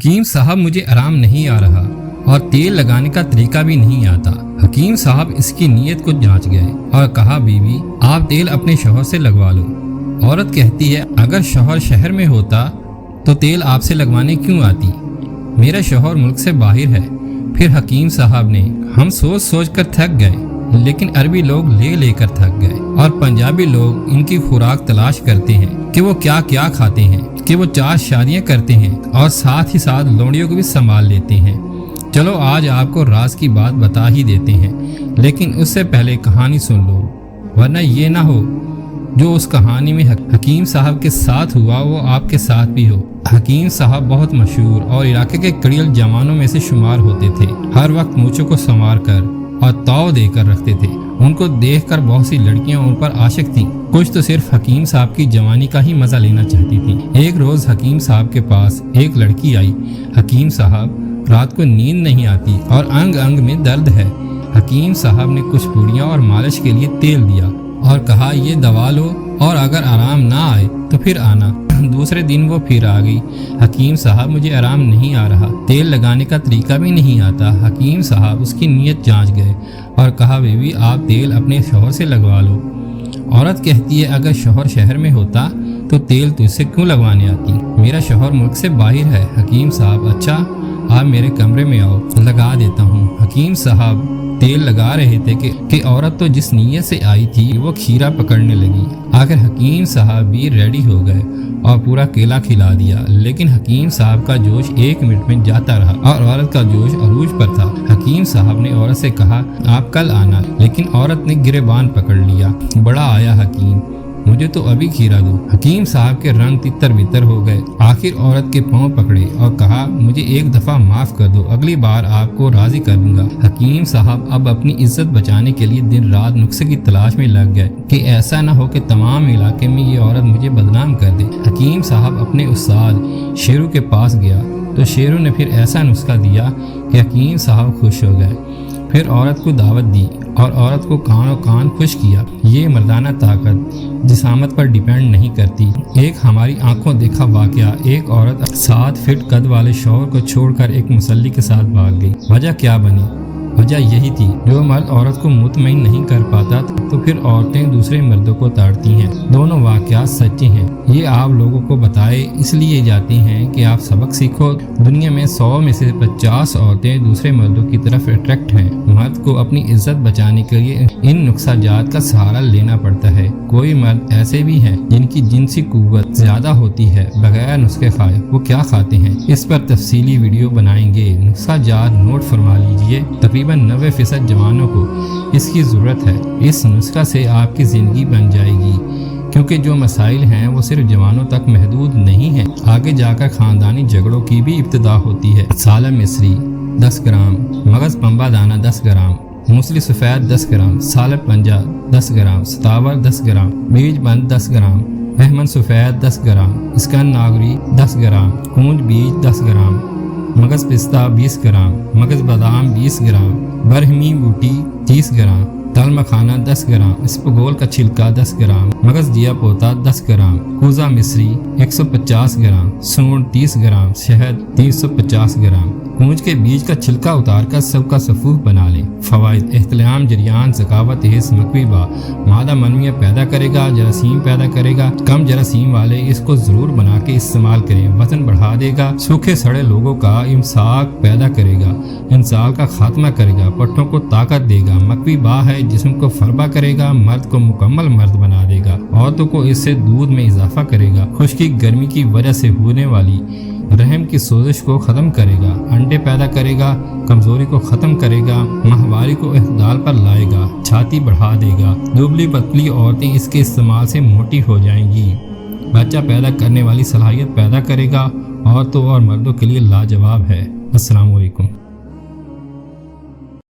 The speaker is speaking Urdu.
حکیم صاحب مجھے آرام نہیں آ رہا اور تیل لگانے کا طریقہ بھی نہیں آتا۔ حکیم صاحب اس کی نیت کو جانچ گئے اور کہا بیوی آپ تیل اپنے شوہر سے لگوا لو۔ عورت کہتی ہے اگر شوہر شہر میں ہوتا تو تیل آپ سے لگوانے کیوں آتی؟ میرا شوہر ملک سے باہر ہے۔ پھر حکیم صاحب نے ہم سوچ سوچ کر تھک گئے، لیکن عربی لوگ لے لے کر تھک گئے اور پنجابی لوگ ان کی خوراک تلاش کرتے ہیں کہ وہ کیا کیا کھاتے ہیں، کہ وہ 4 شادیاں کرتے ہیں اور ساتھ ہی ساتھ لونڈیوں کو بھی سنبھال لیتے ہیں۔ چلو آج آپ کو راز کی بات بتا ہی دیتے ہیں، لیکن اس سے پہلے کہانی سن لو، ورنہ یہ نہ ہو جو اس کہانی میں حکیم صاحب کے ساتھ ہوا وہ آپ کے ساتھ بھی ہو۔ حکیم صاحب بہت مشہور اور علاقے کے کڑیل جوانوں میں سے شمار ہوتے تھے۔ ہر وقت مونچھوں کو سنوار کر اور تاؤ دے کر رکھتے تھے۔ ان کو دیکھ کر بہت سی لڑکیاں ان پر عاشق تھیں، کچھ تو صرف حکیم صاحب کی جوانی کا ہی مزہ لینا چاہتی تھیں۔ ایک روز حکیم صاحب کے پاس ایک لڑکی آئی۔ حکیم صاحب رات کو نیند نہیں آتی اور انگ انگ میں درد ہے۔ حکیم صاحب نے کچھ پوڑیاں اور مالش کے لیے تیل دیا اور کہا یہ دوا لو اور اگر آرام نہ آئے تو پھر آنا۔ دوسرے دن وہ پھر آ گئی۔ حکیم صاحب مجھے آرام نہیں آ رہا، تیل لگانے کا طریقہ بھی نہیں آتا۔ حکیم صاحب اس کی نیت جانچ گئے اور کہا بیوی آپ تیل اپنے شوہر سے لگوا لو۔ عورت کہتی ہے اگر شوہر شہر میں ہوتا تو تیل تجھ سے کیوں لگوانے آتی؟ میرا شوہر ملک سے باہر ہے۔ حکیم صاحب اچھا آپ میرے کمرے میں آؤ، لگا دیتا ہوں۔ حکیم صاحب تیل لگا رہے تھے کہ عورت تو جس نیت سے آئی تھی وہ کھیرا پکڑنے لگی۔ آخر حکیم صاحب بھی ریڈی ہو گئے اور پورا کیلا کھلا دیا، لیکن حکیم صاحب کا جوش 1 منٹ میں جاتا رہا اور عورت کا جوش عروج پر تھا۔ حکیم صاحب نے عورت سے کہا آپ کل آنا، لیکن عورت نے گریبان پکڑ لیا۔ بڑا آیا حکیم، مجھے تو ابھی کھیرا دو۔ حکیم صاحب کے رنگ تتر بتر ہو گئے۔ آخر عورت کے پاؤں پکڑے اور کہا مجھے ایک دفعہ معاف کر دو، اگلی بار آپ کو راضی کر دوں گا۔ حکیم صاحب اب اپنی عزت بچانے کے لیے دن رات نسخے کی تلاش میں لگ گئے کہ ایسا نہ ہو کہ تمام علاقے میں یہ عورت مجھے بدنام کر دے۔ حکیم صاحب اپنے استاد شیرو کے پاس گیا تو شیرو نے پھر ایسا نسخہ دیا کہ حکیم صاحب خوش ہو گئے۔ پھر عورت کو دعوت دی اور عورت کو کان خوش کیا۔ یہ مردانہ طاقت جسامت پر ڈیپینڈ نہیں کرتی۔ ایک ہماری آنکھوں دیکھا واقعہ، ایک عورت 7 فٹ قد والے شوہر کو چھوڑ کر ایک مسلی کے ساتھ بھاگ گئی۔ وجہ کیا بنی؟ وجہ یہی تھی جو مرد عورت کو مطمئن نہیں کر پاتا تو پھر عورتیں دوسرے مردوں کو تاڑتی ہیں۔ دونوں واقعات سچے ہیں۔ یہ آپ لوگوں کو بتائے اس لیے جاتی ہیں کہ آپ سبق سیکھو۔ دنیا میں 100 میں سے 50 عورتیں دوسرے مردوں کی طرف اٹریکٹ ہیں۔ مرد کو اپنی عزت بچانے کے لیے ان نقصہ جات کا سہارا لینا پڑتا ہے۔ کوئی مرد ایسے بھی ہیں جن کی جنسی قوت زیادہ ہوتی ہے بغیر نسخے کھائے، وہ کیا کھاتے ہیں اس پر تفصیلی ویڈیو بنائیں گے۔ نسخہ جات نوٹ فرما لیجئے، تقریباً 90% جوانوں کو اس کی ضرورت ہے۔ اس نسخہ سے آپ کی زندگی بن جائے گی، کیونکہ جو مسائل ہیں وہ صرف جوانوں تک محدود نہیں ہیں، آگے جا کر خاندانی جھگڑوں کی بھی ابتدا ہوتی ہے۔ سالم مصری 10 گرام، مغز پنبہ دانہ 10 گرام، موسلی سفید 10 گرام، سالب پنجہ 10 گرام، ستاور 10 گرام، بیج بند 10 گرام، مہمن سفید 10 گرام، اسکن ناگری 10 گرام، کونج بیج 10 گرام، مغز پستہ 20 گرام، مغز بادام 20 گرام، برہمی بوٹی 30 گرام، تل مکھانا 10 گرام، اسپغول کا چھلکا 10 گرام، مغز دیا پوتا 10 گرام، کوزہ مصری 150 گرام، سونڈ 30 گرام، شہد 350 گرام۔ کونج کے بیج کا چھلکا اتار کر سب کا صفوف بنا لیں۔ فوائد: احتلام، جریان، ذکاوت، حس، مکوی با، مادہ منویہ پیدا کرے گا، جراثیم پیدا کرے گا۔ کم جراثیم والے اس کو ضرور بنا کے استعمال کریں۔ وزن بڑھا دے گا، سوکھے سڑے لوگوں کا امساک پیدا کرے گا، انسال کا خاتمہ کرے گا، پٹھوں کو طاقت دے گا۔ مکوی با ہے، جسم کو فربا کرے گا، مرد کو مکمل مرد بنا دے گا، عورتوں کو اس سے دودھ میں اضافہ کرے گا، خشکی گرمی کی وجہ سے ہونے والی رحم کی سوزش کو ختم کرے گا، انڈے پیدا کرے گا، کمزوری کو ختم کرے گا، ماہواری کو اعتدال پر لائے گا، چھاتی بڑھا دے گا۔ دبلی پتلی عورتیں اس کے استعمال سے موٹی ہو جائیں گی، بچہ پیدا کرنے والی صلاحیت پیدا کرے گا، عورتوں اور مردوں کے لیے لاجواب ہے۔ السلام علیکم۔